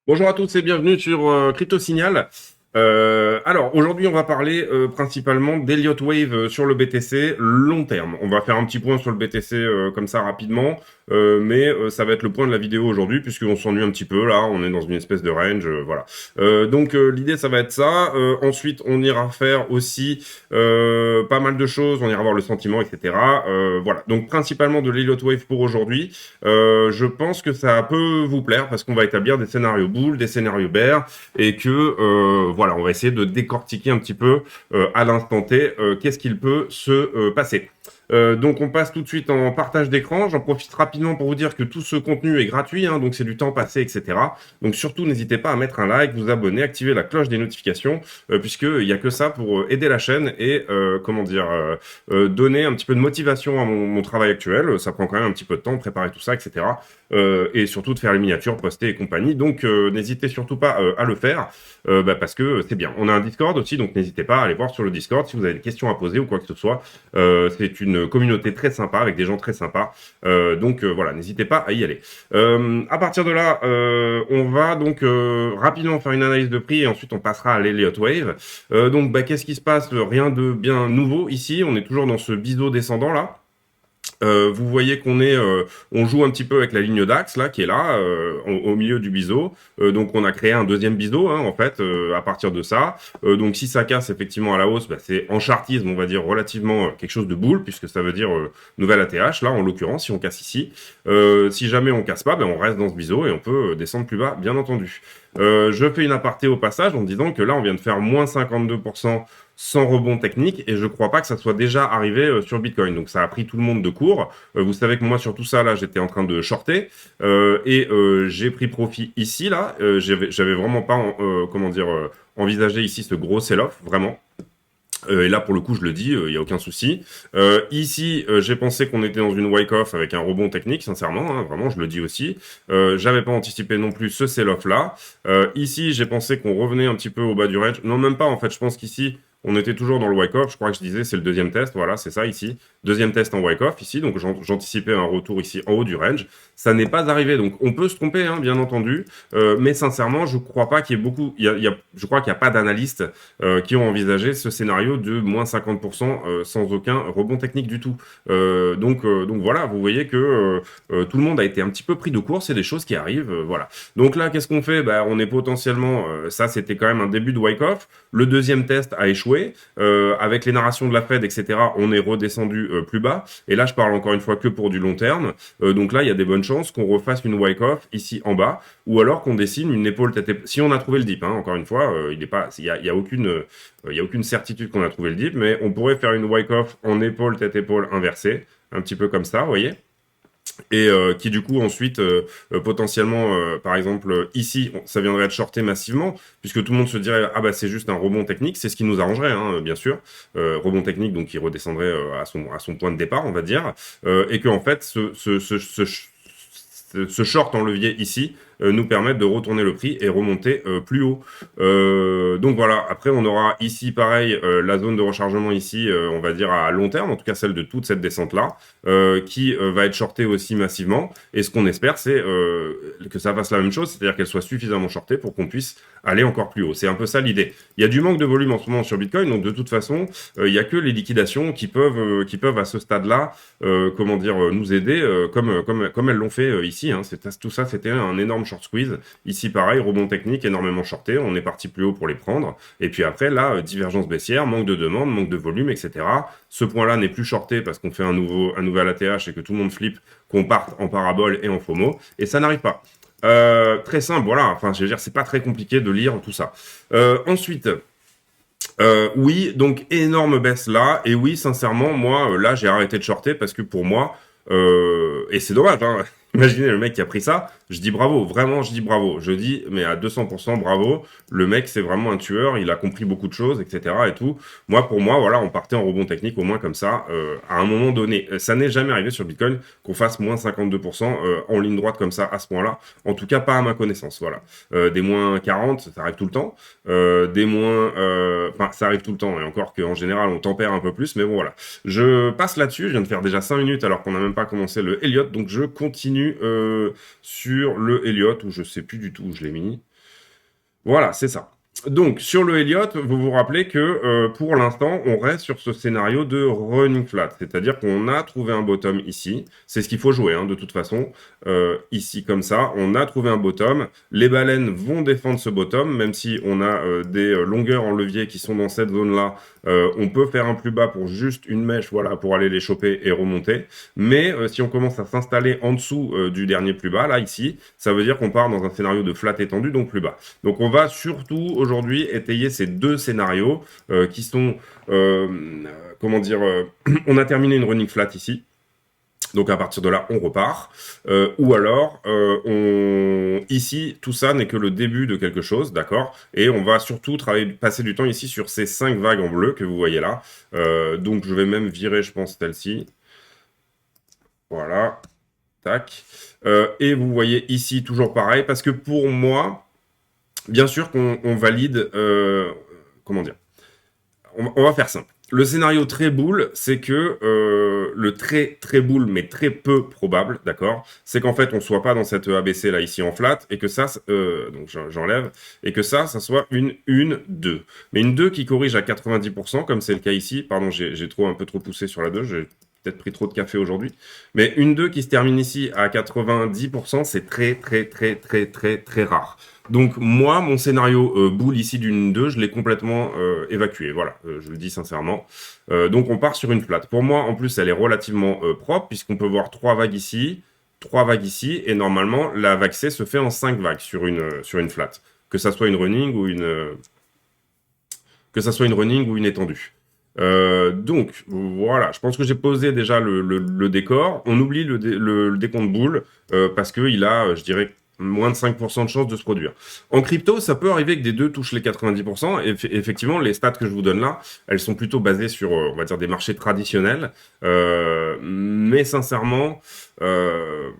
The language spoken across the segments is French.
Bonjour à tous et bienvenue sur Crypto Signal. Alors aujourd'hui on va parler principalement d'Elliott Wave sur le BTC long terme. On va faire un petit point sur le BTC comme ça rapidement, mais ça va être le point de la vidéo aujourd'hui puisqu'on s'ennuie un petit peu là, on est dans une espèce de range, voilà. Donc l'idée ça va être ça. Ensuite on ira faire aussi pas mal de choses, on ira voir le sentiment, etc. Voilà. Donc principalement de l'Elliott Wave pour aujourd'hui. Je pense que ça peut vous plaire parce qu'on va établir des scénarios bull, des scénarios bear et que voilà, on va essayer de décortiquer un petit peu à l'instant T qu'est-ce qu'il peut se passer. Donc on passe tout de suite en partage d'écran. J'en profite rapidement pour vous dire que tout ce contenu est gratuit, hein, donc c'est du temps passé, etc. Donc surtout n'hésitez pas à mettre un like, vous abonner, activer la cloche des notifications, puisqu'il n'y a que ça pour aider la chaîne et comment dire donner un petit peu de motivation à mon travail actuel. Ça prend quand même un petit peu de temps de préparer tout ça, etc. Et surtout de faire les miniatures, poster et compagnie. Donc n'hésitez surtout pas à le faire. Parce que c'est bien. On a un Discord aussi, donc n'hésitez pas à aller voir sur le Discord si vous avez des questions à poser ou quoi que ce soit. C'est une communauté très sympa avec des gens très sympas. Donc voilà, n'hésitez pas à y aller. À partir de là, on va donc rapidement faire une analyse de prix et ensuite on passera à l'Elliott Wave. Donc qu'est-ce qui se passe? Rien de bien nouveau ici. On est toujours dans ce biseau descendant là. Vous voyez on joue un petit peu avec la ligne d'axe là qui est là au milieu du biseau. Donc on a créé un deuxième biseau hein, en fait à partir de ça. Donc si ça casse effectivement à la hausse, c'est en chartisme on va dire relativement quelque chose de boule puisque ça veut dire nouvelle ATH là en l'occurrence si on casse ici. Si jamais on casse pas, on reste dans ce biseau et on peut descendre plus bas bien entendu. Je fais une aparté au passage en disant que là on vient de faire moins 52% sans rebond technique et je crois pas que ça soit déjà arrivé sur Bitcoin. Donc ça a pris tout le monde de court. Vous savez que moi sur tout ça là j'étais en train de shorter et j'ai pris profit ici là. J'avais vraiment pas envisagé ici ce gros sell-off vraiment. Et là, pour le coup, je le dis, il n'y a aucun souci. Ici, j'ai pensé qu'on était dans une wake-off avec un rebond technique, sincèrement, hein, vraiment, je le dis aussi. J'avais pas anticipé non plus ce sell-off là. Ici, j'ai pensé qu'on revenait un petit peu au bas du range. Non, même pas, en fait, je pense qu'ici, on était toujours dans le wake-off. Je crois que je disais, c'est le deuxième test, voilà, c'est ça ici. Deuxième test en wake-off ici, donc j'anticipais un retour ici en haut du range. Ça n'est pas arrivé, donc on peut se tromper, hein, bien entendu. Mais sincèrement, je crois pas qu'il y ait beaucoup... je crois qu'il n'y a pas d'analystes qui ont envisagé ce scénario de moins 50% sans aucun rebond technique du tout. Donc voilà, vous voyez que tout le monde a été un petit peu pris de court, c'est des choses qui arrivent, voilà. Donc là, qu'est-ce qu'on fait? On est potentiellement, ça c'était quand même un début de wake-off. Le deuxième test a échoué. Avec les narrations de la Fed, etc., on est redescendu plus bas. Et là, je parle encore une fois que pour du long terme. Donc là, il y a des bonnes chances qu'on refasse une wake-off ici en bas, ou alors qu'on dessine une épaule tête. Si on a trouvé le dip, hein, encore une fois, il y a aucune certitude qu'on a trouvé le dip, mais on pourrait faire une wake-off en épaule tête-épaule inversée, un petit peu comme ça, vous voyez. Et qui du coup ensuite potentiellement par exemple ici ça viendrait être shorté massivement puisque tout le monde se dirait ah c'est juste un rebond technique, c'est ce qui nous arrangerait hein, bien sûr, rebond technique donc qui redescendrait à son point de départ on va dire, et que en fait ce short en levier ici nous permettre de retourner le prix et remonter plus haut. Donc voilà, après on aura ici pareil la zone de rechargement ici, on va dire à long terme, en tout cas celle de toute cette descente-là, qui va être shortée aussi massivement. Et ce qu'on espère, c'est que ça fasse la même chose, c'est-à-dire qu'elle soit suffisamment shortée pour qu'on puisse aller encore plus haut. C'est un peu ça l'idée. Il y a du manque de volume en ce moment sur Bitcoin, donc de toute façon, il y a que les liquidations qui peuvent à ce stade-là, nous aider, comme elles l'ont fait ici. Hein. Tout ça, c'était un énorme short squeeze. Ici, pareil, rebond technique, énormément shorté. On est parti plus haut pour les prendre. Et puis après, là, divergence baissière, manque de demande, manque de volume, etc. Ce point-là n'est plus shorté parce qu'on fait un nouvel ATH et que tout le monde flippe qu'on parte en parabole et en FOMO. Et ça n'arrive pas. Très simple, voilà. Enfin, je veux dire, c'est pas très compliqué de lire tout ça. Ensuite, oui, donc énorme baisse là. Et oui, sincèrement, moi, là, j'ai arrêté de shorter parce que pour moi, et c'est dommage, hein, Imaginez le mec qui a pris ça, je dis bravo, vraiment je dis bravo, je dis mais à 200% bravo, le mec c'est vraiment un tueur, il a compris beaucoup de choses, etc. et tout. Moi pour moi, voilà, on partait en rebond technique au moins comme ça, à un moment donné. Ça n'est jamais arrivé sur Bitcoin qu'on fasse moins 52% en ligne droite comme ça à ce point-là, en tout cas pas à ma connaissance, voilà. Des moins 40, ça arrive tout le temps, des moins... Enfin ça arrive tout le temps, et encore qu'en général on tempère un peu plus, mais bon voilà. Je passe là-dessus, je viens de faire déjà 5 minutes alors qu'on n'a même pas commencé le Elliott, donc je continue sur le Elliott, où je sais plus du tout où je l'ai mis. Voilà, c'est ça. Donc, sur le Elliott, vous vous rappelez que pour l'instant, on reste sur ce scénario de running flat. C'est-à-dire qu'on a trouvé un bottom ici. C'est ce qu'il faut jouer, hein, de toute façon. Ici, comme ça, on a trouvé un bottom. Les baleines vont défendre ce bottom, même si on a des longueurs en levier qui sont dans cette zone-là. On peut faire un plus bas pour juste une mèche, voilà, pour aller les choper et remonter. Mais si on commence à s'installer en dessous du dernier plus bas, là, ici, ça veut dire qu'on part dans un scénario de flat étendu, donc plus bas. Donc on va surtout aujourd'hui étayer ces deux scénarios qui sont, comment dire, on a terminé une running flat ici. Donc à partir de là, on repart. Ou alors, ici, tout ça n'est que le début de quelque chose, d'accord. Et on va surtout passer du temps ici sur ces 5 vagues en bleu que vous voyez là. Donc je vais même virer, je pense, celle-ci. Voilà. Tac. Et vous voyez ici, toujours pareil, parce que pour moi, bien sûr qu'on valide... comment dire, on va faire simple. Le scénario très boule, c'est que le très boule, mais très peu probable, d'accord, c'est qu'en fait on soit pas dans cette ABC là ici en flat et que ça, donc j'enlève, et que ça soit une 2. Mais une 2 qui corrige à 90%, comme c'est le cas ici. Pardon, j'ai un peu trop poussé sur la 2, j'ai peut-être pris trop de café aujourd'hui. Mais une 2 qui se termine ici à 90%, c'est très rare. Donc moi, mon scénario boule ici d'une 2, je l'ai complètement évacué. Voilà, je le dis sincèrement. Donc on part sur une flat. Pour moi, en plus, elle est relativement propre, puisqu'on peut voir 3 vagues ici, 3 vagues ici, et normalement, la vague C se fait en 5 vagues sur une flat. Que ça soit une running ou une étendue. Donc voilà, je pense que j'ai posé déjà le décor. On oublie le décompte boule parce qu'il a, je dirais, moins de 5% de chances de se produire. En crypto, ça peut arriver que des deux touchent les 90%. Et effectivement, les stats que je vous donne là, elles sont plutôt basées sur, on va dire, des marchés traditionnels. Mais sincèrement, voilà,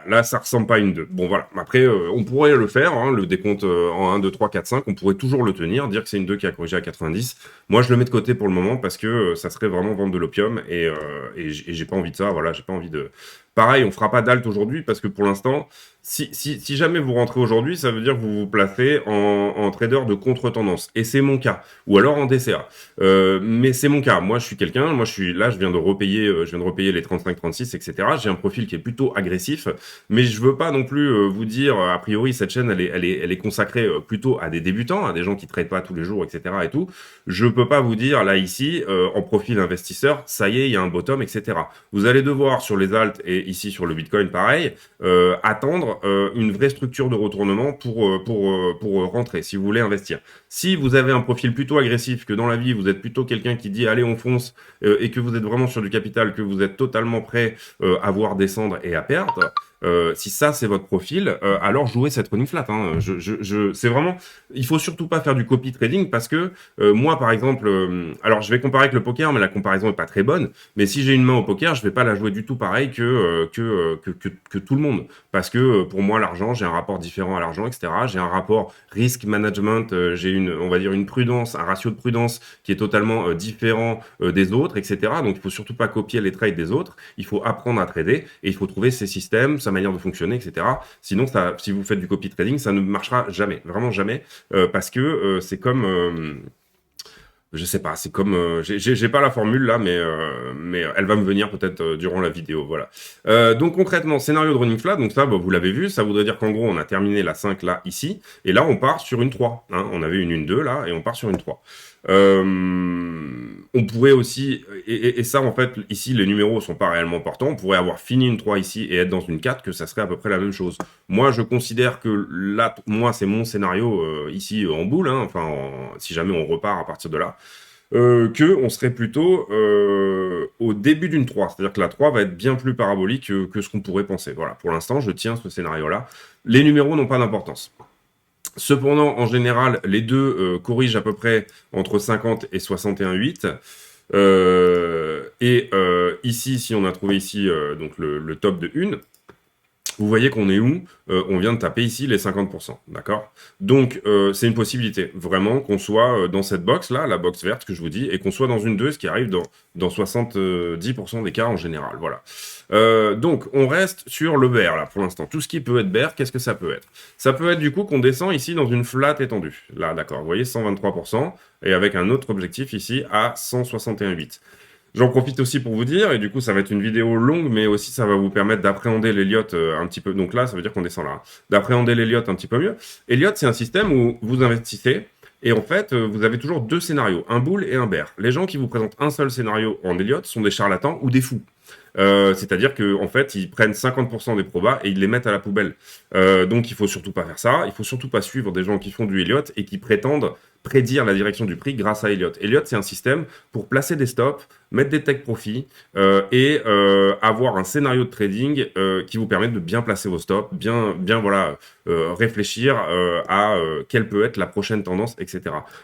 là, ça ressemble pas à une 2. Bon, voilà. Après, on pourrait le faire, hein, le décompte en 1, 2, 3, 4, 5. On pourrait toujours le tenir, dire que c'est une 2 qui a corrigé à 90. Moi, je le mets de côté pour le moment parce que ça serait vraiment vendre de l'opium et j'ai pas envie de ça. Voilà, j'ai pas envie de. Pareil, on fera pas d'alt aujourd'hui parce que pour l'instant, si jamais vous rentrez aujourd'hui, ça veut dire que vous vous placez en trader de contre-tendance. Et c'est mon cas. Ou alors en DCA. Mais c'est mon cas. Moi, je suis quelqu'un. Moi, je viens de repayer les 35, 36, etc. J'ai un profil qui est plutôt agressif. Mais je veux pas non plus vous dire, a priori, cette chaîne, elle est consacrée plutôt à des débutants, à des gens qui traitent pas tous les jours, etc. et tout. Je peux pas vous dire, là, ici, en profil investisseur, ça y est, il y a un bottom, etc. Vous allez devoir, sur les alts et ici sur le Bitcoin, pareil, attendre une vraie structure de retournement pour rentrer, si vous voulez investir. Si vous avez un profil plutôt agressif, que dans la vie, vous êtes plutôt quelqu'un qui dit, allez, on fonce, et que vous êtes vraiment sur du capital, que vous êtes totalement prêt à voir descendre et à perdre, si ça c'est votre profil, alors jouez cette running flat. Hein. C'est vraiment, il faut surtout pas faire du copy trading parce que moi par exemple, alors je vais comparer avec le poker, mais la comparaison est pas très bonne. Mais si j'ai une main au poker, je vais pas la jouer du tout pareil que tout le monde, parce que pour moi l'argent, j'ai un rapport différent à l'argent, etc. J'ai un rapport risk management, j'ai on va dire une prudence, un ratio de prudence qui est totalement différent des autres, etc. Donc il faut surtout pas copier les trades des autres. Il faut apprendre à trader et il faut trouver ses systèmes, sa manière de fonctionner, etc. Sinon, si vous faites du copy trading, ça ne marchera jamais, vraiment jamais, parce que c'est comme, je sais pas, c'est comme, j'ai pas la formule là, mais elle va me venir peut-être durant la vidéo, voilà. Donc concrètement, scénario de running flat, donc ça, bah, vous l'avez vu, ça voudrait dire qu'en gros, on a terminé la 5 là, ici, et là, on part sur une 3. Hein, on avait une 2 là, et on part sur une 3. On pourrait aussi, et ça en fait, ici les numéros sont pas réellement importants, on pourrait avoir fini une 3 ici et être dans une 4, que ça serait à peu près la même chose. Moi je considère que là, moi c'est mon scénario ici en boule, hein, enfin si jamais on repart à partir de là. que on serait plutôt au début d'une 3. C'est-à-dire que la 3 va être bien plus parabolique que ce qu'on pourrait penser. Voilà, pour l'instant, je tiens ce scénario-là. Les numéros n'ont pas d'importance. Cependant, en général, les deux corrigent à peu près entre 50 et 61,8. Ici, si on a trouvé ici donc le top de 1, vous voyez qu'on est où? On vient de taper ici les 50%, d'accord? Donc, c'est une possibilité, vraiment, qu'on soit dans cette box-là, la box verte que je vous dis, et qu'on soit dans une 2, ce qui arrive dans 70% des cas en général, voilà. Donc, on reste sur le bear, là, pour l'instant. Tout ce qui peut être bear, qu'est-ce que ça peut être? Ça peut être, du coup, qu'on descend ici dans une flat étendue. Là, d'accord, vous voyez, 123%, et avec un autre objectif ici à 161,8. J'en profite aussi pour vous dire, et du coup ça va être une vidéo longue, mais aussi ça va vous permettre d'appréhender l'Elliott un petit peu. Donc là, ça veut dire qu'on descend là. D'appréhender l'Elliott un petit peu mieux. Elliott, c'est un système où vous investissez, et en fait, vous avez toujours deux scénarios, un bull et un bear. Les gens qui vous présentent un seul scénario en Elliott sont des charlatans ou des fous. C'est-à-dire qu'en fait, ils prennent 50% des probas et ils les mettent à la poubelle. Donc il faut surtout pas faire ça. Il faut surtout pas suivre des gens qui font du Elliott et qui prétendent prédire la direction du prix grâce à Elliott. Elliott, c'est un système pour placer des stops, mettre des take profits et avoir un scénario de trading qui vous permet de bien placer vos stops, bien voilà, réfléchir à quelle peut être la prochaine tendance, etc.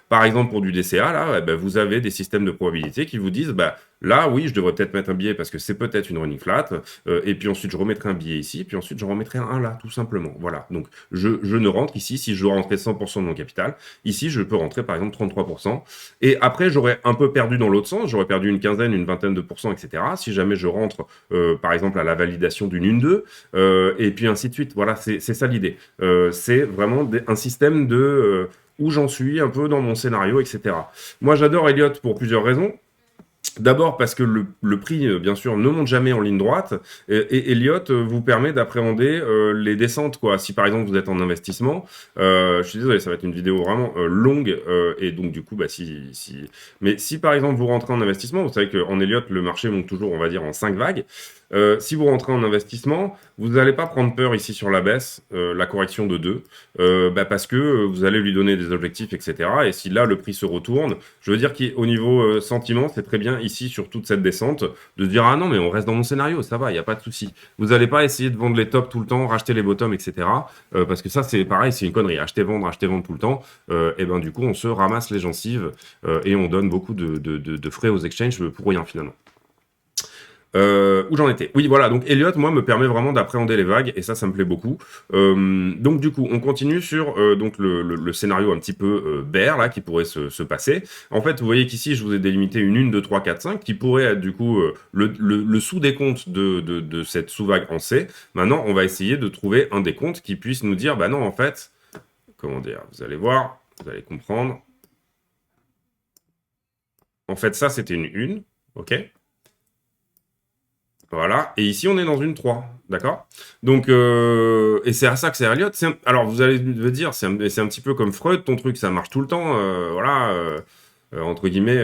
Par exemple, pour du DCA, là, vous avez des systèmes de probabilité qui vous disent, là, oui, je devrais peut-être mettre un billet parce que c'est peut-être une running flat, et puis ensuite je remettrai un billet ici, puis ensuite je remettrai un là, tout simplement. Voilà, donc je ne rentre ici, si je dois rentrer 100% de mon capital, ici je peux rentrer par exemple 33%, et après j'aurais un peu perdu dans l'autre sens, j'aurais perdu une quinzaine, une vingtaine de pourcents, etc. Si jamais je rentre par exemple à la validation d'une 1-2, et puis ainsi de suite. Voilà, c'est ça l'idée. C'est vraiment un système de où j'en suis un peu dans mon scénario, etc. Moi j'adore Elliott pour plusieurs raisons. D'abord parce que le prix, bien sûr, ne monte jamais en ligne droite, et Elliott vous permet d'appréhender les descentes, quoi. Si par exemple vous êtes en investissement, je suis désolé, ça va être une vidéo vraiment longue, et donc du coup, mais si par exemple vous rentrez en investissement, vous savez qu'en Elliott, le marché monte toujours, on va dire, en 5 vagues. Si vous rentrez en investissement, vous n'allez pas prendre peur ici sur la baisse, la correction de 2, parce que vous allez lui donner des objectifs, etc. Et si là, le prix se retourne, je veux dire qu'au niveau sentiment, c'est très bien ici, sur toute cette descente, de se dire, ah non, mais on reste dans mon scénario, ça va, il n'y a pas de souci. Vous n'allez pas essayer de vendre les tops tout le temps, racheter les bottoms, etc. Parce que ça, c'est pareil, c'est une connerie. Acheter, vendre tout le temps, et ben du coup, on se ramasse les gencives et on donne beaucoup de frais aux exchanges pour rien, finalement. Où j'en étais? Oui, voilà, donc Elliott, moi, me permet vraiment d'appréhender les vagues, et ça me plaît beaucoup. Donc du coup, on continue sur donc le scénario un petit peu bear, là, qui pourrait se passer. En fait, vous voyez qu'ici, je vous ai délimité une 1, 2, 3, 4, 5, qui pourrait être du coup le sous-décompte de cette sous-vague en C. Maintenant, on va essayer de trouver un décompte qui puisse nous dire, bah non, en fait, comment dire, vous allez voir, vous allez comprendre. En fait, ça, c'était une 1, ok? Voilà, et ici on est dans une 3, d'accord? Donc, et c'est à ça que c'est Elliott. Alors vous allez me dire, c'est un petit peu comme Freud, ton truc, ça marche tout le temps, voilà, entre guillemets,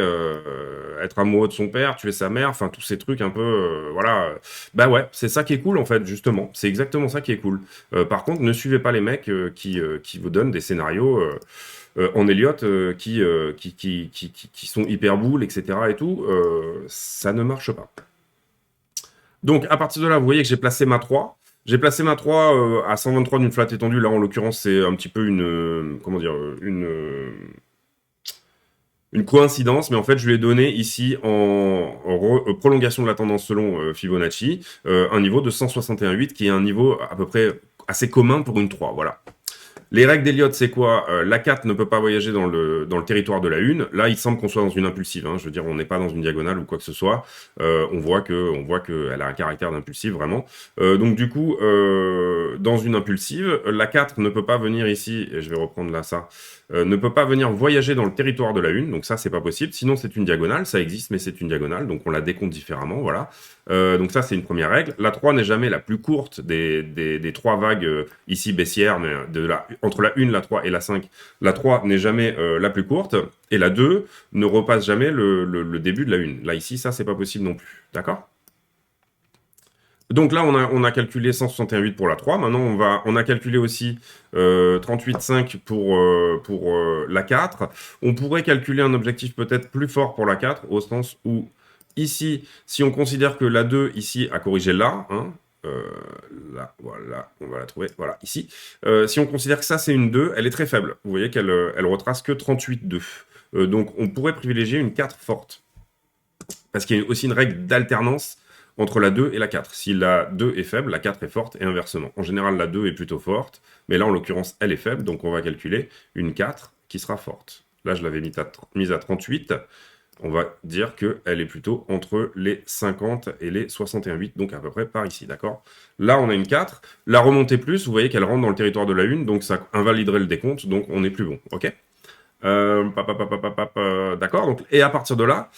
être amoureux de son père, tuer sa mère, enfin tous ces trucs un peu, voilà. Bah ouais, c'est ça qui est cool en fait, justement, c'est exactement ça qui est cool. Par contre, ne suivez pas les mecs qui vous donnent des scénarios en Elliott qui sont hyper boules, etc. et tout, ça ne marche pas. Donc, à partir de là, vous voyez que j'ai placé ma 3. J'ai placé ma 3 à 123 d'une flat étendue. Là, en l'occurrence, c'est un petit peu comment dire, une coïncidence, mais en fait, je lui ai donné ici en prolongation de la tendance selon Fibonacci, un niveau de 161,8 qui est un niveau à peu près assez commun pour une 3. Voilà. Les règles d'Elliott, c'est quoi? La 4 ne peut pas voyager dans le territoire de la 1. Là, il semble qu'on soit dans une impulsive. Hein. Je veux dire, on n'est pas dans une diagonale ou quoi que ce soit. On voit qu'elle a un caractère d'impulsive, vraiment. Donc, du coup, dans une impulsive, la 4 ne peut pas venir ici, et je vais reprendre là ça, ne peut pas venir voyager dans le territoire de la 1. Donc ça, c'est pas possible. Sinon, c'est une diagonale. Ça existe, mais c'est une diagonale. Donc, on la décompte différemment. Voilà. Donc ça, c'est une première règle. La 3 n'est jamais la plus courte des 3 vagues ici baissières, mais entre la 1, la 3 et la 5. La 3 n'est jamais la plus courte. Et la 2 ne repasse jamais le début de la 1. Là, ici, ça, c'est pas possible non plus. D'accord? Donc là, on a calculé 161,8 pour la 3. Maintenant, on a calculé aussi 38,5 pour la 4. On pourrait calculer un objectif peut-être plus fort pour la 4, au sens où ici, si on considère que la 2 ici a corrigé là, hein, là, voilà, on va la trouver, voilà, ici. Si on considère que ça, c'est une 2, elle est très faible. Vous voyez qu'elle elle retrace que 38,2. Donc, on pourrait privilégier une 4 forte. Parce qu'il y a aussi une règle d'alternance entre la 2 et la 4. Si la 2 est faible, la 4 est forte et inversement. En général, la 2 est plutôt forte, mais là, en l'occurrence, elle est faible, donc on va calculer une 4 qui sera forte. Là, je l'avais mise à 38. On va dire qu'elle est plutôt entre les 50 et les 61,8, donc à peu près par ici, d'accord? Là, on a une 4. La remontée plus, vous voyez qu'elle rentre dans le territoire de la 1, donc ça invaliderait le décompte, donc on est plus bon, ok? D'accord, donc, et à partir de là,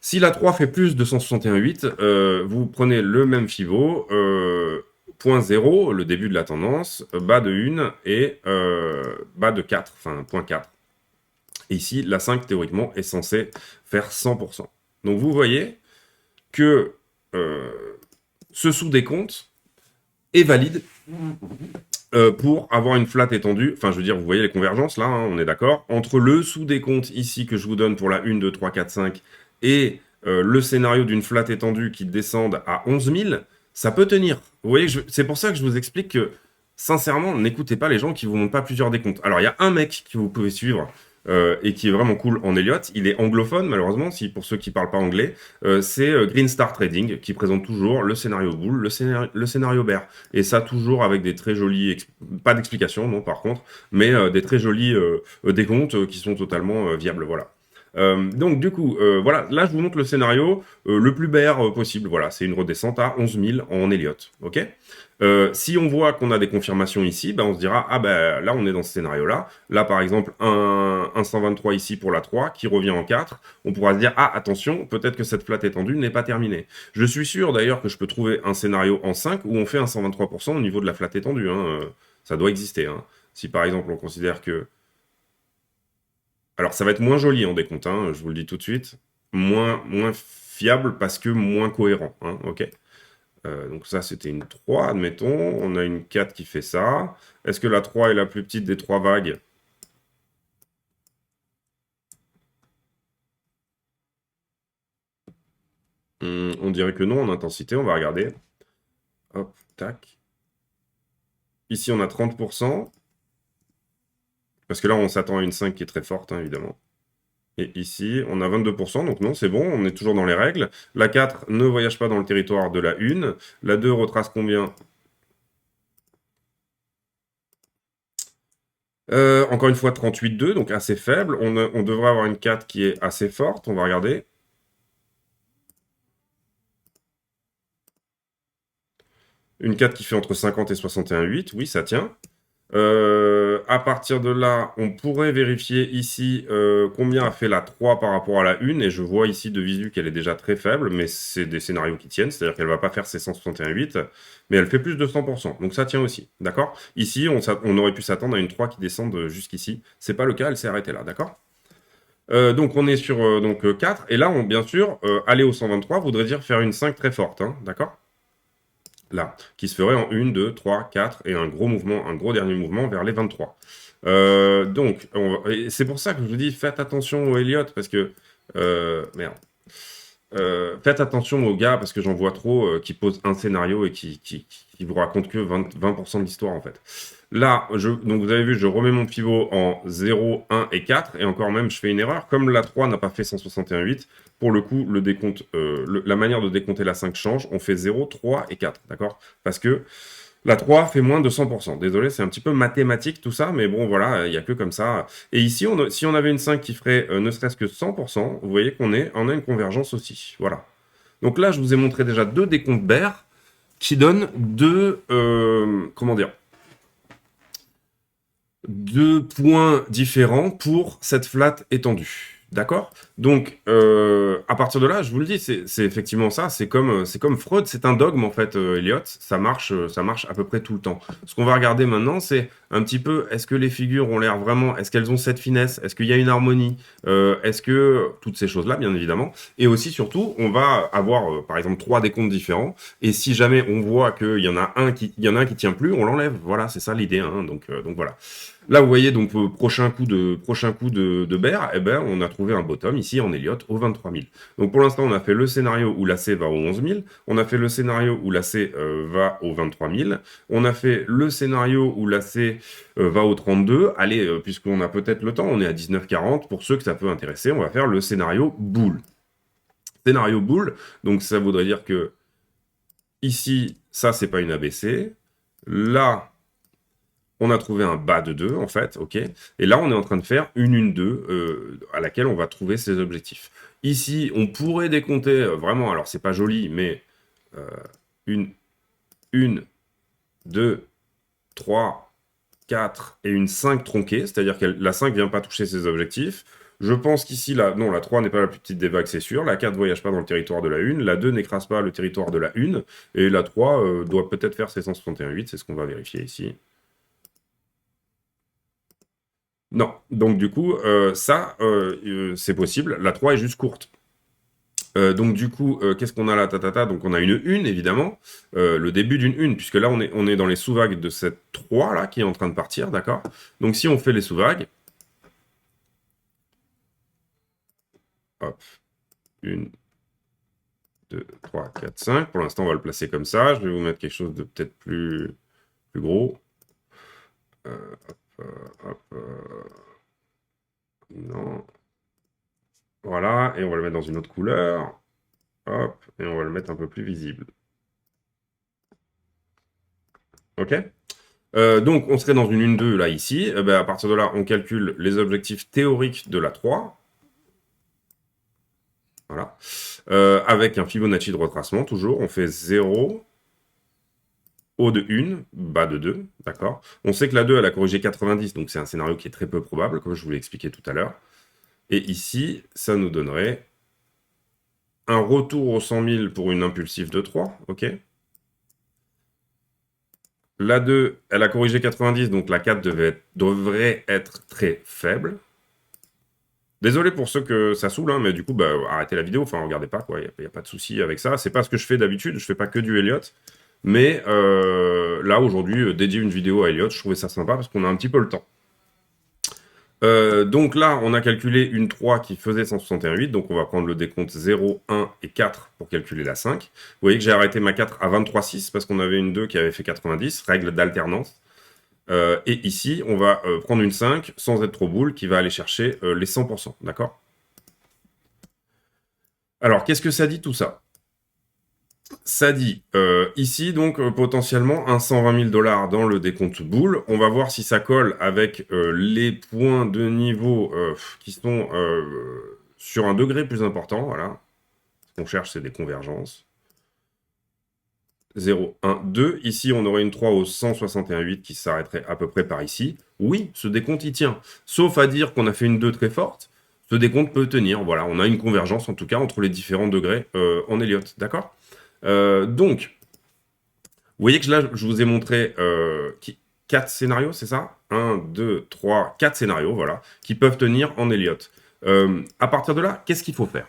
si la 3 fait plus de 161,8, vous prenez le même FIBO, point 0, le début de la tendance, bas de 1 et bas de 4, enfin point 4. Et ici, la 5, théoriquement, est censée faire 100%. Donc vous voyez que ce sous-décompte est valide pour avoir une flat étendue. Enfin, je veux dire, vous voyez les convergences là, hein, on est d'accord. Entre le sous-décompte ici que je vous donne pour la 1, 2, 3, 4, 5 et le scénario d'une flat étendue qui descende à 11 000, ça peut tenir. Vous voyez, c'est pour ça que je vous explique que, sincèrement, n'écoutez pas les gens qui vous montrent pas plusieurs décomptes. Alors, il y a un mec que vous pouvez suivre et qui est vraiment cool en Elliott. Il est anglophone, malheureusement, si pour ceux qui parlent pas anglais. C'est Green Star Trading qui présente toujours le scénario bull, le scénario bear. Et ça, toujours avec des très jolis, pas d'explication, non, par contre, mais des très jolis décomptes qui sont totalement viables, voilà. Donc du coup, voilà, là je vous montre le scénario le plus bear possible. Voilà, c'est une redescente à 11 000 en Elliott. Ok. Si on voit qu'on a des confirmations ici, ben on se dira ah ben là on est dans ce scénario-là. Là par exemple un 123 ici pour la 3 qui revient en 4. On pourra se dire ah attention, peut-être que cette flat étendue n'est pas terminée. Je suis sûr d'ailleurs que je peux trouver un scénario en 5 où on fait un 123% au niveau de la flat étendue. Hein. Ça doit exister. Hein. Si par exemple on considère que alors, ça va être moins joli en décompte, hein, je vous le dis tout de suite. Moins fiable parce que moins cohérent. Hein, ok. Donc ça, c'était une 3, admettons. On a une 4 qui fait ça. Est-ce que la 3 est la plus petite des 3 vagues? On dirait que non en intensité. On va regarder. Hop, tac. Ici, on a 30%. Parce que là, on s'attend à une 5 qui est très forte, hein, évidemment. Et ici, on a 22%, donc non, c'est bon, on est toujours dans les règles. La 4 ne voyage pas dans le territoire de la 1. La 2 retrace combien? Encore une fois, 38,2, donc assez faible. On devrait avoir une 4 qui est assez forte, on va regarder. Une 4 qui fait entre 50 et 61,8, oui, ça tient. À partir de là, on pourrait vérifier ici combien a fait la 3 par rapport à la 1, et je vois ici de visu qu'elle est déjà très faible, mais c'est des scénarios qui tiennent, c'est-à-dire qu'elle ne va pas faire ses 161,8, mais elle fait plus de 100%, donc ça tient aussi, d'accord? Ici, on aurait pu s'attendre à une 3 qui descende jusqu'ici, c'est pas le cas, elle s'est arrêtée là, d'accord? Donc on est sur 4, et là, bien sûr, aller au 123 voudrait dire faire une 5 très forte, hein, d'accord? Là, qui se ferait en 1, 2, 3, 4, et un gros mouvement, un gros dernier mouvement vers les 23. Donc, c'est pour ça que je vous dis, faites attention au Elliott, parce que... merde. Faites attention aux gars, parce que j'en vois trop qui posent un scénario et qui vous racontent que 20% de l'histoire, en fait. Là, donc vous avez vu, je remets mon pivot en 0, 1 et 4, et encore même, je fais une erreur. Comme la 3 n'a pas fait 161,8, pour le coup, le décompte, la manière de décompter la 5 change. On fait 0, 3 et 4, d'accord? Parce que la 3 fait moins de 100%. Désolé, c'est un petit peu mathématique tout ça, mais bon, voilà, il n'y a que comme ça. Et ici, si on avait une 5 qui ferait ne serait-ce que 100%, vous voyez qu'on a une convergence aussi. Voilà. Donc là, je vous ai montré déjà deux décomptes BER qui donnent comment dire, deux points différents pour cette flat étendue. D'accord? Donc, à partir de là, je vous le dis, c'est effectivement ça. C'est comme Freud, c'est un dogme en fait, Elliott. Ça marche à peu près tout le temps. Ce qu'on va regarder maintenant, c'est un petit peu, est-ce que les figures ont l'air vraiment, est-ce qu'elles ont cette finesse, est-ce qu'il y a une harmonie, est-ce que toutes ces choses-là, bien évidemment, et aussi surtout, on va avoir par exemple 3 décomptes différents, et si jamais on voit qu'il y en a un qui tient plus, on l'enlève. Voilà, c'est ça l'idée. Hein, donc voilà. Là, vous voyez, donc prochain coup de bear, eh ben, on a trouvé un bottom ici en Elliott au 23 000. Donc pour l'instant, on a fait le scénario où la C va au 11 000. On a fait le scénario où la C va au 23 000. On a fait le scénario où la C va au 32. Allez, puisqu'on a peut-être le temps, on est à 19,40. Pour ceux que ça peut intéresser, on va faire le scénario boule. Scénario boule, donc ça voudrait dire que ici, ça, c'est pas une ABC. Là, on a trouvé un bas de 2, en fait, ok. Et là, on est en train de faire une 2 à laquelle on va trouver ses objectifs. Ici, on pourrait décompter vraiment, alors c'est pas joli, mais une, 2, 3, 4 et une 5 tronquée, c'est-à-dire que la 5 vient pas toucher ses objectifs. Je pense qu'ici, non, la 3 n'est pas la plus petite des vagues, c'est sûr. La 4 ne voyage pas dans le territoire de la 1. La 2 n'écrase pas le territoire de la 1. Et la 3 doit peut-être faire ses 161,8. C'est ce qu'on va vérifier ici. Non. Donc, du coup, ça, c'est possible. La 3 est juste courte. Donc du coup, qu'est-ce qu'on a là, donc on a une 1, évidemment, le début d'une 1, puisque là on est dans les sous-vagues de cette 3 là qui est en train de partir, d'accord. Donc si on fait les sous-vagues, hop, 1, 2, 3, 4, 5, pour l'instant on va le placer comme ça, je vais vous mettre quelque chose de peut-être plus gros. Non. Voilà, et on va le mettre dans une autre couleur. Hop, et on va le mettre un peu plus visible. Ok. Donc, on serait dans une 1-2 là, ici. Ben, à partir de là, on calcule les objectifs théoriques de la 3. Voilà. Avec un Fibonacci de retracement, toujours. On fait 0, haut de 1, bas de 2. D'accord. On sait que la 2, elle a corrigé 90, donc c'est un scénario qui est très peu probable, comme je vous l'ai expliqué tout à l'heure. Et ici, ça nous donnerait un retour aux 100 000 pour une impulsive de 3. OK. La 2, elle a corrigé 90, donc la 4 devrait être très faible. Désolé pour ceux que ça saoule, hein, mais du coup, bah, arrêtez la vidéo, enfin, regardez pas, quoi, il n'y a pas de souci avec ça. C'est pas ce que je fais d'habitude, je fais pas que du Elliott. Mais là, aujourd'hui, dédier une vidéo à Elliott, je trouvais ça sympa parce qu'on a un petit peu le temps. Donc là, on a calculé une 3 qui faisait 161,8, donc on va prendre le décompte 0, 1 et 4 pour calculer la 5. Vous voyez que j'ai arrêté ma 4 à 23,6 parce qu'on avait une 2 qui avait fait 90, règle d'alternance. Et ici, on va prendre une 5 sans être trop boule qui va aller chercher les 100%, d'accord? Alors, qu'est-ce que ça dit tout ça? Ça dit, ici, donc, potentiellement, un 120 000 $ dans le décompte boule. On va voir si ça colle avec les points de niveau qui sont sur un degré plus important. Voilà. Ce qu'on cherche, c'est des convergences. 0, 1, 2. Ici, on aurait une 3 au 161,8 qui s'arrêterait à peu près par ici. Oui, ce décompte, il tient. Sauf à dire qu'on a fait une 2 très forte. Ce décompte peut tenir. Voilà, on a une convergence, en tout cas, entre les différents degrés en Elliott. D'accord? Donc, vous voyez que là, je vous ai montré 4 scénarios, c'est ça? 1, 2, 3, 4 scénarios, voilà, qui peuvent tenir en Elliott. À partir de là, qu'est-ce qu'il faut faire?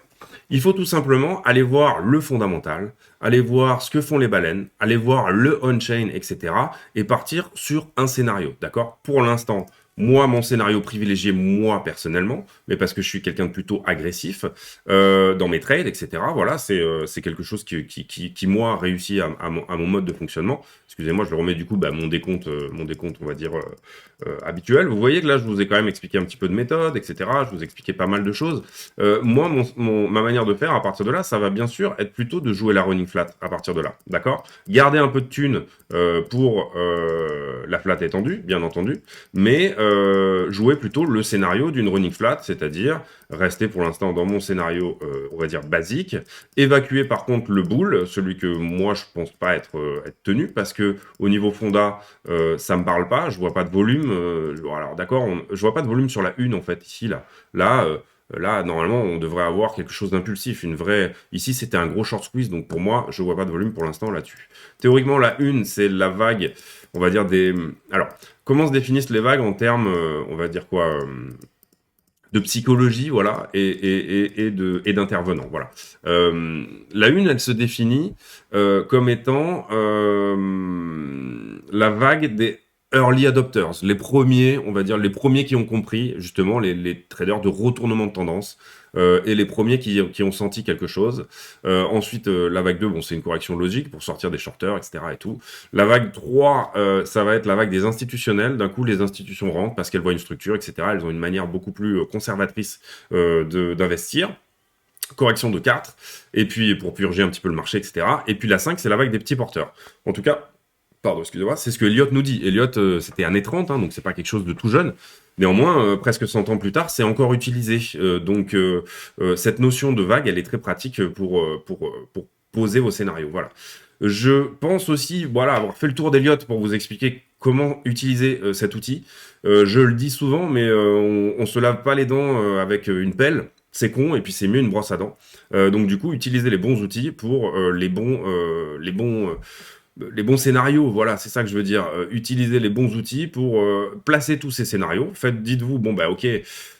Il faut tout simplement aller voir le fondamental, aller voir ce que font les baleines, aller voir le on-chain, etc. et partir sur un scénario, d'accord? Pour l'instant, moi, mon scénario privilégié, moi, personnellement, mais parce que je suis quelqu'un de plutôt agressif dans mes trades, etc. Voilà, c'est quelque chose qui moi, réussit à mon mode de fonctionnement. Excusez-moi, je le remets du coup, bah, mon décompte, on va dire, habituel. Vous voyez que là, je vous ai quand même expliqué un petit peu de méthode, etc. Je vous ai expliqué pas mal de choses. Moi, ma manière de faire à partir de là, ça va bien sûr être plutôt de jouer la running flat à partir de là, d'accord? Garder un peu de thune pour la flat étendue, bien entendu, mais jouer plutôt le scénario d'une running flat, c'est-à-dire rester pour l'instant dans mon scénario, on va dire, basique, évacuer par contre le bull, celui que moi je pense pas être tenu, parce que au niveau fonda, ça me parle pas, je vois pas de volume, alors d'accord, je vois pas de volume sur la une en fait, ici, là, Là, normalement, on devrait avoir quelque chose d'impulsif, une vraie... Ici, c'était un gros short squeeze, donc pour moi, je vois pas de volume pour l'instant là-dessus. Théoriquement, la une, c'est la vague, on va dire des... Alors, comment se définissent les vagues en termes, on va dire quoi de psychologie, voilà, et d'intervenants, voilà. La une, elle se définit comme étant la vague des early adopters, les premiers, on va dire, les premiers qui ont compris, justement, les traders de retournement de tendance, et les premiers qui ont senti quelque chose. Ensuite, la vague 2, bon, c'est une correction logique pour sortir des shorters, etc. et tout. La vague 3, ça va être la vague des institutionnels. D'un coup, les institutions rentrent parce qu'elles voient une structure, etc. Elles ont une manière beaucoup plus conservatrice d'investir. Correction de 4, et puis pour purger un petit peu le marché, etc. Et puis la 5, c'est la vague des petits porteurs. En tout cas, pardon, excusez-moi, c'est ce que Elliott nous dit. Elliott, c'était années 30, hein, donc c'est pas quelque chose de tout jeune. Néanmoins, presque 100 ans plus tard, c'est encore utilisé. Cette notion de vague, elle est très pratique pour poser vos scénarios. Voilà. Je pense aussi, voilà, avoir fait le tour d'Elliott pour vous expliquer comment utiliser cet outil. Je le dis souvent, mais on se lave pas les dents avec une pelle. C'est con, et puis c'est mieux une brosse à dents. Donc du coup, utilisez les bons outils pour les bons scénarios, voilà, c'est ça que je veux dire. Utilisez les bons outils pour placer tous ces scénarios. Dites-vous, bon, bah, ok,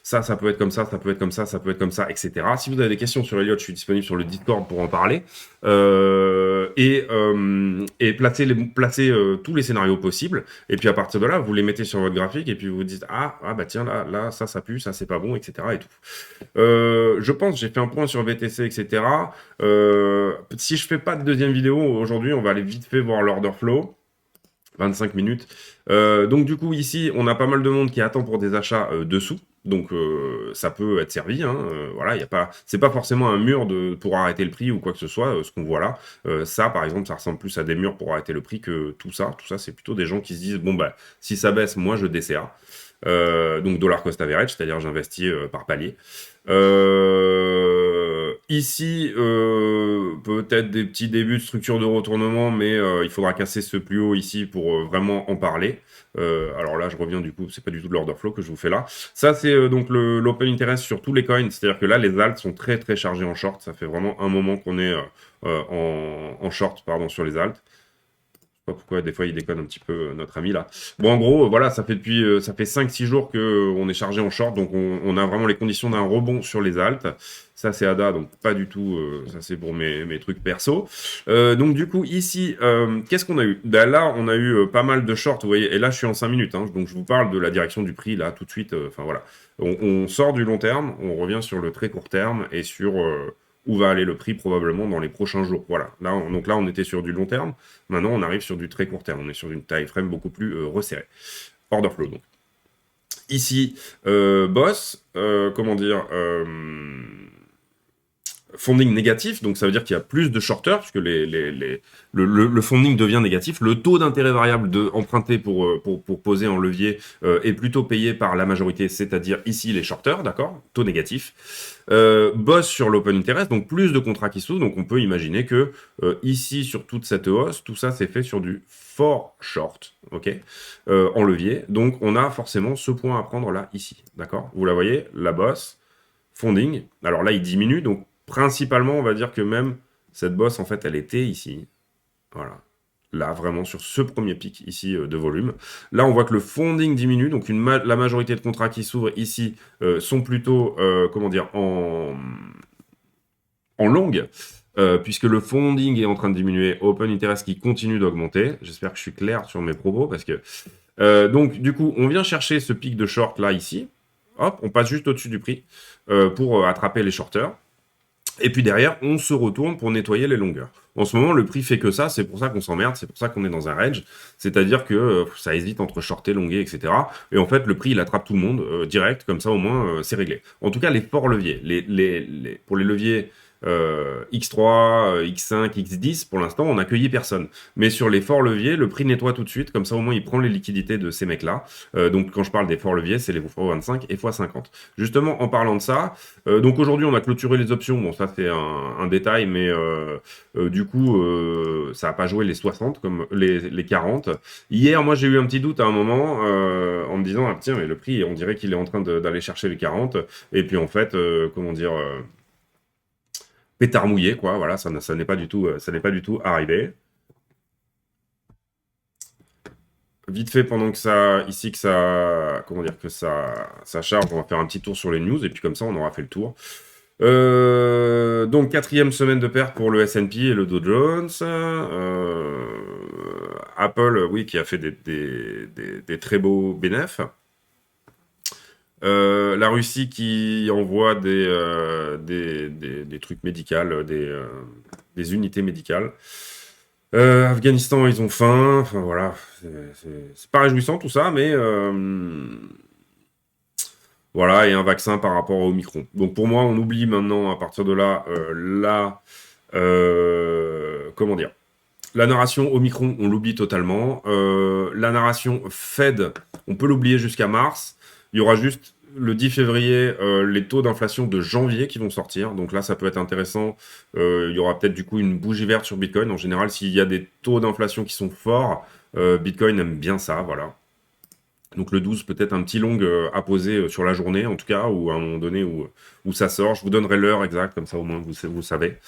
ça peut être comme ça peut être comme ça peut être comme ça, etc. Si vous avez des questions sur Elliott, je suis disponible sur le Discord pour en parler. Et placez tous les scénarios possibles. Et puis à partir de là, vous les mettez sur votre graphique et puis vous vous dites, bah tiens, là, ça pue, ça c'est pas bon, etc. et tout. Je pense, j'ai fait un point sur VTC, etc. Si je fais pas de deuxième vidéo aujourd'hui, on va aller vite fait voir l'order flow. 25 minutes. Donc du coup, ici, on a pas mal de monde qui attend pour des achats dessous. Donc ça peut être servi, hein, voilà, c'est pas forcément un mur pour arrêter le prix ou quoi que ce soit, ce qu'on voit là. Ça, par exemple, ça ressemble plus à des murs pour arrêter le prix que tout ça. Tout ça, c'est plutôt des gens qui se disent, bon bah, si ça baisse, moi je DCA. Donc dollar cost average, c'est-à-dire j'investis par palier. Ici, peut-être des petits débuts de structure de retournement, mais il faudra casser ce plus haut ici pour vraiment en parler. Alors là, je reviens du coup, c'est pas du tout de l'order flow que je vous fais là. Ça, c'est donc l'open interest sur tous les coins, c'est-à-dire que là, les alts sont très très chargés en short. Ça fait vraiment un moment qu'on est en short, pardon, sur les alts. Pas pourquoi des fois il déconne un petit peu notre ami là. Bon en gros voilà ça fait 5-6 jours que on est chargé en short donc on a vraiment les conditions d'un rebond sur les alts. Ça c'est ADA donc pas du tout ça c'est pour mes trucs perso. Donc du coup ici qu'est-ce qu'on a eu? Ben, là on a eu pas mal de shorts vous voyez et là je suis en 5 minutes hein, donc je vous parle de la direction du prix là tout de suite enfin voilà. On sort du long terme, on revient sur le très court terme et sur où va aller le prix probablement dans les prochains jours. Voilà. Donc là, on était sur du long terme. Maintenant, on arrive sur du très court terme. On est sur une time frame beaucoup plus resserrée. Order flow, donc. Ici, boss, comment dire, funding négatif, donc ça veut dire qu'il y a plus de shorters, puisque le funding devient négatif. Le taux d'intérêt variable emprunté pour poser en levier est plutôt payé par la majorité, c'est-à-dire ici les shorters, d'accord? Taux négatif. Boss sur l'open interest, donc plus de contrats qui s'ouvrent, donc on peut imaginer que ici, sur toute cette hausse, tout ça c'est fait sur du fort short, ok, en levier. Donc on a forcément ce point à prendre là, ici, d'accord? Vous la voyez, la boss, funding, alors là il diminue, donc principalement, on va dire que même cette bosse, en fait, elle était ici. Voilà. Là, vraiment, sur ce premier pic ici de volume. Là, on voit que le funding diminue. Donc, la majorité de contrats qui s'ouvrent ici sont plutôt, comment dire, en longue. Puisque le funding est en train de diminuer. Open interest qui continue d'augmenter. J'espère que je suis clair sur mes propos. Parce que donc, du coup, on vient chercher ce pic de short là, ici. Hop, on passe juste au-dessus du prix pour attraper les shorters. Et puis derrière, on se retourne pour nettoyer les longueurs. En ce moment, le prix fait que ça, c'est pour ça qu'on s'emmerde, c'est pour ça qu'on est dans un range, c'est-à-dire que ça hésite entre shorter, longer, etc. Et en fait, le prix, il attrape tout le monde direct, comme ça au moins, c'est réglé. En tout cas, les forts leviers, pour les leviers X3, X5, X10, pour l'instant, on n'accueillit personne. Mais sur les forts leviers, le prix nettoie tout de suite, comme ça au moins il prend les liquidités de ces mecs-là. Donc quand je parle des forts leviers, c'est les x25 et x50. Justement, en parlant de ça, donc aujourd'hui on a clôturé les options, bon ça c'est un détail, mais du coup ça n'a pas joué les 60 comme les 40. Hier, moi j'ai eu un petit doute à un moment en me disant, ah tiens, mais le prix, on dirait qu'il est en train d'aller chercher les 40, et puis en fait, comment dire pétard mouillé, quoi. Voilà, ça n'est pas du tout, ça n'est pas du tout arrivé. Vite fait, pendant que ça, ici, que ça, comment dire, que ça charge, on va faire un petit tour sur les news, et puis comme ça, on aura fait le tour. Donc, quatrième semaine de perte pour le S&P et le Dow Jones. Apple, oui, qui a fait des très beaux bénéfices. La Russie qui envoie des trucs médicaux, des unités médicales. Afghanistan, ils ont faim. Enfin voilà, c'est pas réjouissant tout ça, mais voilà, et un vaccin par rapport au Omicron. Donc pour moi, on oublie maintenant à partir de là comment dire, la narration Omicron, on l'oublie totalement. La narration Fed, on peut l'oublier jusqu'à mars. Il y aura juste le 10 février les taux d'inflation de janvier qui vont sortir. Donc là, ça peut être intéressant. Il y aura peut-être du coup une bougie verte sur Bitcoin. En général, s'il y a des taux d'inflation qui sont forts, Bitcoin aime bien ça, voilà. Donc le 12, peut-être un petit long à poser sur la journée, en tout cas, ou à un moment donné où ça sort. Je vous donnerai l'heure exacte, comme ça au moins vous savez.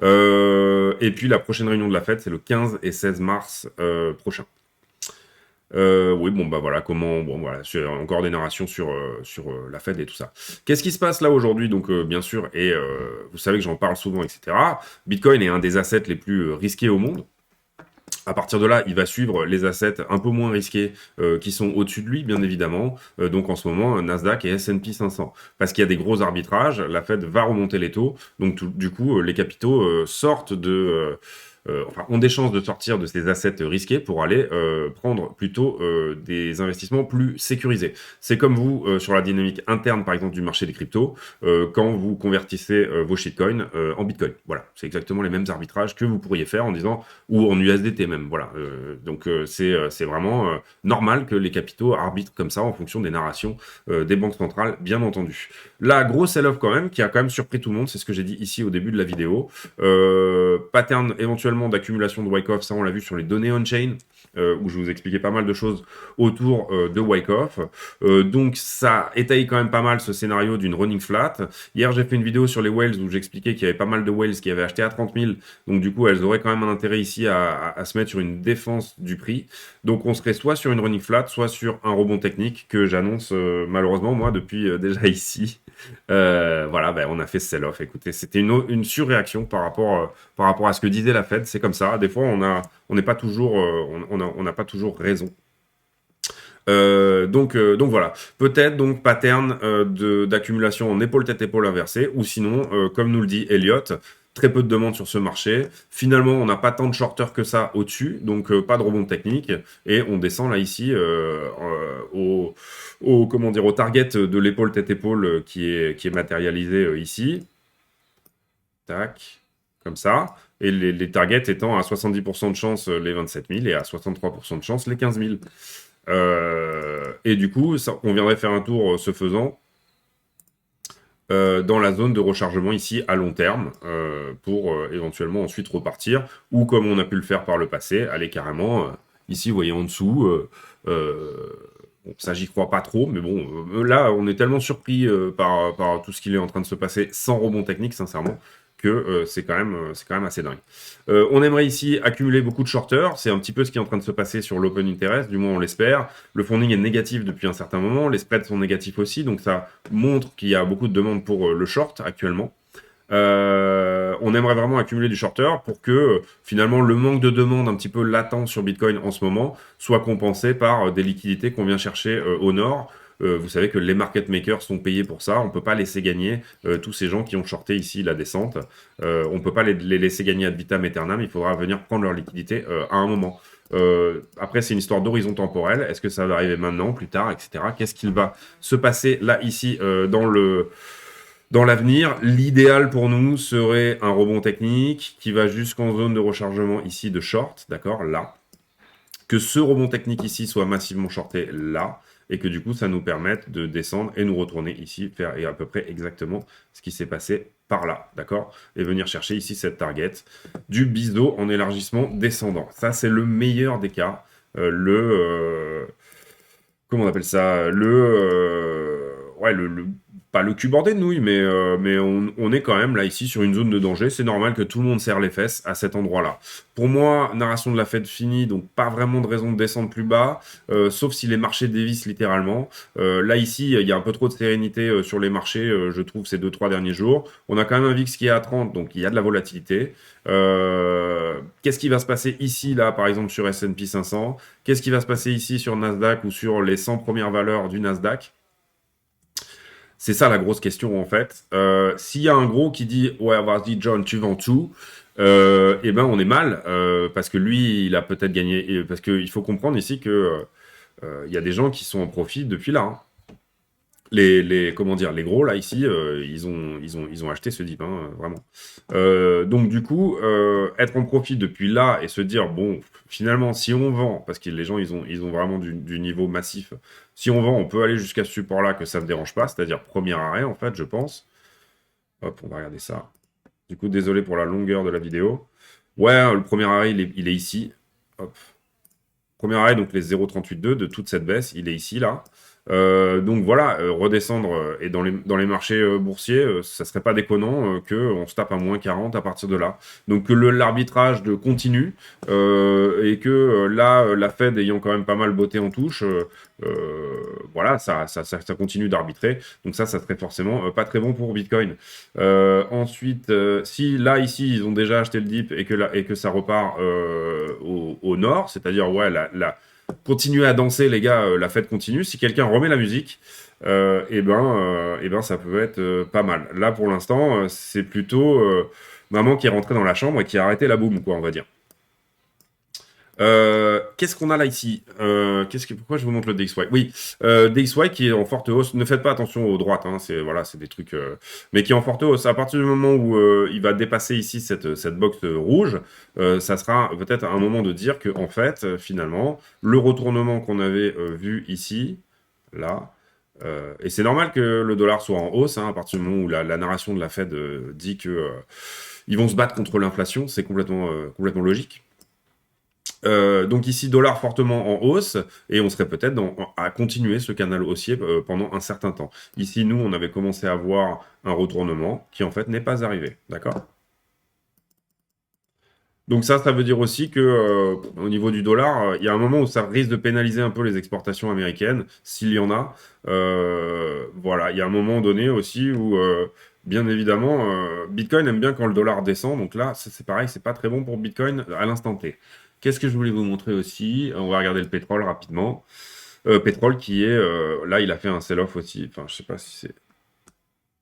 Et puis la prochaine réunion de la Fed, c'est le 15 et 16 mars prochain. Oui, bon, bah voilà, comment. Bon, voilà, encore des narrations sur la Fed et tout ça. Qu'est-ce qui se passe là aujourd'hui? Donc, bien sûr, et vous savez que j'en parle souvent, etc. Bitcoin est un des assets les plus risqués au monde. À partir de là, il va suivre les assets un peu moins risqués qui sont au-dessus de lui, bien évidemment. Donc en ce moment, Nasdaq et S&P 500. Parce qu'il y a des gros arbitrages, la Fed va remonter les taux. Donc du coup, les capitaux sortent enfin, ont des chances de sortir de ces assets risqués pour aller prendre plutôt des investissements plus sécurisés. C'est comme vous, sur la dynamique interne, par exemple, du marché des cryptos, quand vous convertissez vos shitcoins en Bitcoin. Voilà, c'est exactement les mêmes arbitrages que vous pourriez faire en disant, ou en USDT même, voilà. Donc c'est vraiment normal que les capitaux arbitrent comme ça en fonction des narrations des banques centrales, bien entendu. La grosse sell-off quand même, qui a quand même surpris tout le monde, c'est ce que j'ai dit ici au début de la vidéo. Pattern éventuellement d'accumulation de Wyckoff, ça on l'a vu sur les données on-chain, où je vous expliquais pas mal de choses autour de Wyckoff. Donc ça étaye quand même pas mal ce scénario d'une running flat. Hier j'ai fait une vidéo sur les whales où j'expliquais qu'il y avait pas mal de whales qui avaient acheté à 30 000, donc du coup elles auraient quand même un intérêt ici à se mettre sur une défense du prix. Donc on serait soit sur une running flat, soit sur un rebond technique que j'annonce malheureusement moi depuis déjà ici. Voilà, ben, on a fait ce sell-off. Écoutez, c'était une surréaction par rapport à ce que disait la Fed. C'est comme ça. Des fois, on n'est pas toujours, on n'a pas toujours raison. Donc voilà. Peut-être donc pattern d'accumulation en épaule-tête-épaule inversée, ou sinon, comme nous le dit Elliott, très peu de demandes sur ce marché. Finalement, on n'a pas tant de shorters que ça au-dessus, donc pas de rebond technique, et on descend là ici comment dire, au target de l'épaule tête-épaule qui est matérialisé ici. Tac, comme ça. Et les targets étant à 70% de chance les 27 000 et à 63% de chance les 15 000. Et du coup, on viendrait faire un tour ce faisant dans la zone de rechargement ici à long terme pour éventuellement ensuite repartir, ou comme on a pu le faire par le passé, aller carrément ici, vous voyez en dessous. Bon, ça, j'y crois pas trop, mais bon, là, on est tellement surpris par tout ce qui est en train de se passer sans rebond technique, sincèrement, que c'est quand même assez dingue. On aimerait ici accumuler beaucoup de shorters, c'est un petit peu ce qui est en train de se passer sur l'open interest, du moins on l'espère. Le funding est négatif depuis un certain moment, les spreads sont négatifs aussi, donc ça montre qu'il y a beaucoup de demandes pour le short actuellement. On aimerait vraiment accumuler du shorter pour que finalement le manque de demande un petit peu latent sur Bitcoin en ce moment soit compensé par des liquidités qu'on vient chercher au nord. Vous savez que les market makers sont payés pour ça. On ne peut pas laisser gagner tous ces gens qui ont shorté ici la descente. On ne peut pas les laisser gagner ad vitam aeternam. Il faudra venir prendre leur liquidité à un moment. Après, c'est une histoire d'horizon temporel. Est-ce que ça va arriver maintenant, plus tard, etc. Qu'est-ce qu'il va se passer là, ici, Dans l'avenir, l'idéal pour nous serait un rebond technique qui va jusqu'en zone de rechargement ici de short, d'accord, là. Que ce rebond technique ici soit massivement shorté là, et que du coup, ça nous permette de descendre et nous retourner ici, faire à peu près exactement ce qui s'est passé par là, d'accord? Et venir chercher ici cette target du biseau en élargissement descendant. Ça, c'est le meilleur des cas. Comment on appelle ça? Ouais, pas le cul bordé de nouilles, mais on est quand même là ici sur une zone de danger. C'est normal que tout le monde serre les fesses à cet endroit-là. Pour moi, narration de la fête finie, donc pas vraiment de raison de descendre plus bas, sauf si les marchés dévissent littéralement. Là ici, il y a un peu trop de sérénité sur les marchés, je trouve, ces 2-3 derniers jours. On a quand même un VIX qui est à 30, donc il y a de la volatilité. Qu'est-ce qui va se passer ici, là, par exemple, sur S&P 500? Qu'est-ce qui va se passer ici sur Nasdaq ou sur les 100 premières valeurs du Nasdaq? C'est ça la grosse question en fait. S'il y a un gros qui dit ouais vas-y John tu vends tout, eh ben on est mal parce que lui il a peut-être gagné parce qu'il faut comprendre ici que il y a des gens qui sont en profit depuis là. Hein. Comment dire, les gros là ici, ils ont acheté ce dip, hein, vraiment. Donc du coup, être en profit depuis là et se dire bon, finalement, si on vend, parce que les gens ils ont vraiment du niveau massif, si on vend, on peut aller jusqu'à ce support-là que ça ne dérange pas, c'est-à-dire premier arrêt en fait, je pense. Hop, on va regarder ça. Du coup, désolé pour la longueur de la vidéo. Ouais, le premier arrêt il est ici. Hop. Premier arrêt, donc les 0,38,2 de toute cette baisse, il est ici, là. Donc voilà, redescendre et dans les marchés boursiers, ça serait pas déconnant qu'on se tape à moins 40 à partir de là. Donc que l'arbitrage de continue et que là, la Fed ayant quand même pas mal botté en touche, voilà, ça continue d'arbitrer. Donc ça serait forcément pas très bon pour Bitcoin. Ensuite, si là, ici, ils ont déjà acheté le dip et que ça repart au nord, c'est-à-dire, ouais, continuez à danser, les gars, la fête continue. Si quelqu'un remet la musique, eh ben, ça peut être pas mal. Là, pour l'instant, c'est plutôt maman qui est rentrée dans la chambre et qui a arrêté la boum, quoi, on va dire. Qu'est-ce qu'on a là ici Pourquoi je vous montre le DXY? Oui, DXY qui est en forte hausse. Ne faites pas attention aux droites, hein, c'est des trucs, mais qui est en forte hausse. À partir du moment où il va dépasser ici cette box rouge, ça sera peut-être un moment de dire que en fait, finalement, le retournement qu'on avait vu ici, là. Et c'est normal que le dollar soit en hausse hein, à partir du moment où la narration de la Fed dit que ils vont se battre contre l'inflation, c'est complètement logique. Donc ici, dollar fortement en hausse, et on serait peut-être à continuer ce canal haussier pendant un certain temps. Ici, nous, on avait commencé à voir un retournement qui, en fait, n'est pas arrivé. D'accord? Donc ça veut dire aussi que au niveau du dollar, il y a un moment où ça risque de pénaliser un peu les exportations américaines, s'il y en a. Voilà, il y a un moment donné aussi où, bien évidemment, Bitcoin aime bien quand le dollar descend. Donc là, c'est pareil, c'est pas très bon pour Bitcoin à l'instant T. Qu'est-ce que je voulais vous montrer aussi? On va regarder le pétrole rapidement. Pétrole qui est là, il a fait un sell-off aussi. Enfin, je sais pas si c'est.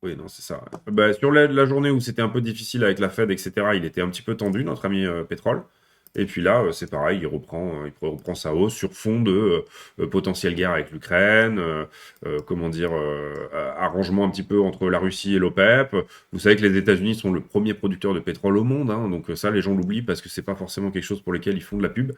Oui, non, c'est ça. Bah, sur la journée où c'était un peu difficile avec la Fed, etc., il était un petit peu tendu, notre ami pétrole. Et puis là, c'est pareil, il reprend sa hausse sur fond de potentielle guerre avec l'Ukraine, comment dire, arrangement un petit peu entre la Russie et l'OPEP. Vous savez que les États-Unis sont le premier producteur de pétrole au monde, hein, donc ça, les gens l'oublient parce que c'est pas forcément quelque chose pour lequel ils font de la pub.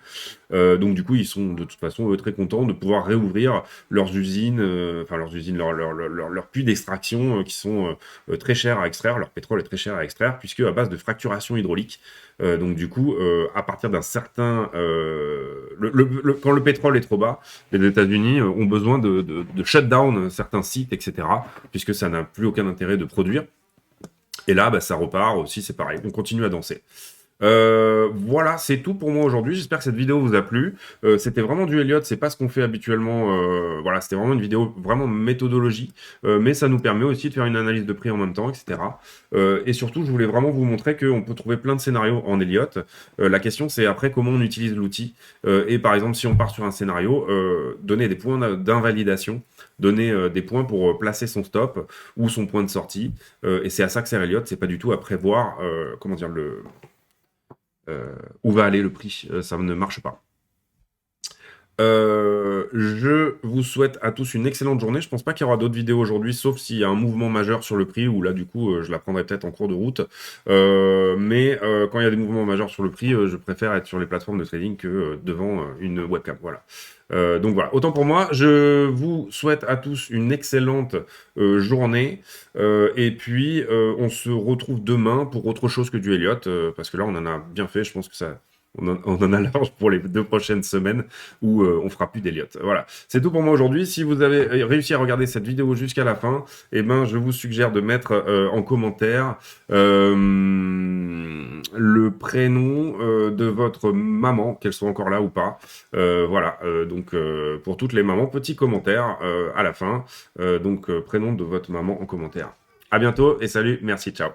Donc du coup, ils sont de toute façon très contents de pouvoir réouvrir leurs usines, leurs puits d'extraction qui sont très chers à extraire. Leur pétrole est très cher à extraire puisque à base de fracturation hydraulique. Donc du coup, à partir d'un certain, quand le pétrole est trop bas, les États-Unis ont besoin de shut down certains sites, etc. Puisque ça n'a plus aucun intérêt de produire. Et là, bah, ça repart aussi, c'est pareil. On continue à danser. Voilà, c'est tout pour moi aujourd'hui. J'espère que cette vidéo vous a plu. C'était vraiment du Elliott, c'est pas ce qu'on fait habituellement. Voilà, c'était vraiment une vidéo vraiment méthodologie, mais ça nous permet aussi de faire une analyse de prix en même temps, etc. Et surtout, je voulais vraiment vous montrer qu'on peut trouver plein de scénarios en Elliott. La question, c'est après comment on utilise l'outil. Et par exemple, si on part sur un scénario, donner des points d'invalidation, donner des points pour placer son stop ou son point de sortie. Et c'est à ça que sert Elliott. C'est pas du tout à prévoir, comment dire où va aller le prix, ça ne marche pas. Je vous souhaite à tous une excellente journée. Je pense pas qu'il y aura d'autres vidéos aujourd'hui, sauf s'il y a un mouvement majeur sur le prix, où là, du coup, je la prendrai peut-être en cours de route. Mais quand il y a des mouvements majeurs sur le prix, je préfère être sur les plateformes de trading que devant une webcam. Voilà. Donc voilà, autant pour moi. Je vous souhaite à tous une excellente journée. Et puis, on se retrouve demain pour autre chose que du Elliott, parce que là, on en a bien fait. Je pense que ça... on en a large pour les 2 prochaines semaines où on fera plus d'Elliott. Voilà, c'est tout pour moi aujourd'hui. Si vous avez réussi à regarder cette vidéo jusqu'à la fin, eh ben, je vous suggère de mettre en commentaire le prénom de votre maman, qu'elle soit encore là ou pas. Voilà, donc pour toutes les mamans, petit commentaire à la fin. Donc prénom de votre maman en commentaire. À bientôt et salut, merci, ciao.